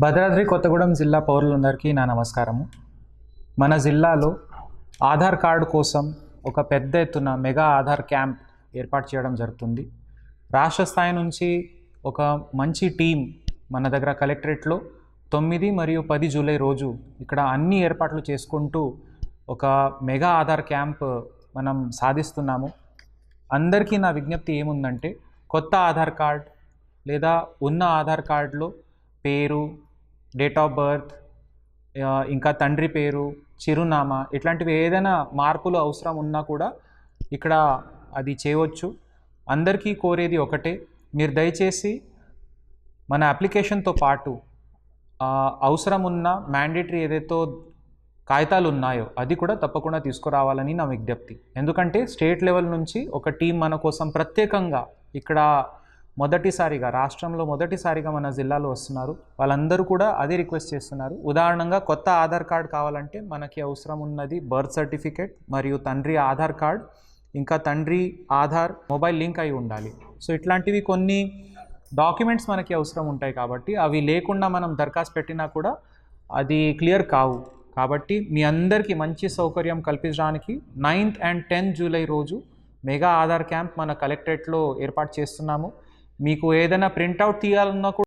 భద్రాద్రి కొత్తగూడెం జిల్లా పౌరులందరికీ నా నమస్కారము. మన జిల్లాలో ఆధార్ కార్డు కోసం ఒక పెద్ద ఎత్తున మెగా ఆధార్ క్యాంప్ ఏర్పాటు చేయడం జరుగుతుంది. రాష్ట్ర స్థాయి నుంచి ఒక మంచి టీం మన దగ్గర కలెక్టరేట్లో 9 మరియు 10 జూలై రోజు ఇక్కడ అన్ని ఏర్పాట్లు చేసుకుంటూ ఒక మెగా ఆధార్ క్యాంప్ మనం సాధిస్తున్నాము. అందరికీ నా విజ్ఞప్తి ఏముందంటే, కొత్త ఆధార్ కార్డ్ లేదా ఉన్న ఆధార్ కార్డులో పేరు, డేట్ ఆఫ్ బర్త్, ఇంకా తండ్రి పేరు, చిరునామా ఇట్లాంటివి ఏదైనా మార్పులు అవసరం ఉన్నా కూడా ఇక్కడ అది చేయవచ్చు. అందరికీ కోరేది ఒకటే, మీరు దయచేసి మన అప్లికేషన్తో పాటు అవసరం ఉన్న మ్యాండేటరీ ఏదైతే కాగితాలు ఉన్నాయో అది కూడా తప్పకుండా తీసుకురావాలని నా విజ్ఞప్తి. ఎందుకంటే స్టేట్ లెవెల్ నుంచి ఒక టీం మన కోసం ప్రత్యేకంగా ఇక్కడ మొదటిసారిగా రాష్ట్రంలో మొదటిసారిగా మన జిల్లాలో వస్తున్నారు. వాళ్ళందరూ కూడా అదే రిక్వెస్ట్ చేస్తున్నారు. ఉదాహరణంగా కొత్త ఆధార్ కార్డ్ కావాలంటే మనకి అవసరం ఉన్నది బర్త్ సర్టిఫికేట్ మరియు తండ్రి ఆధార్ కార్డ్, ఇంకా తండ్రి ఆధార్ మొబైల్ లింక్ అయి ఉండాలి. సో ఇట్లాంటివి కొన్ని డాక్యుమెంట్స్ మనకి అవసరం ఉంటాయి కాబట్టి అవి లేకుండా మనం దరఖాస్తు పెట్టినా కూడా అది క్లియర్ కావు. కాబట్టి మీ అందరికీ మంచి సౌకర్యం కల్పించడానికి 9th and 10th జూలై రోజు మెగా ఆధార్ క్యాంప్ మన కలెక్టరేట్లో ఏర్పాటు చేస్తున్నాము. మీకు ఏదైనా ప్రింట్అవుట్ తీయాలన్నా కూడా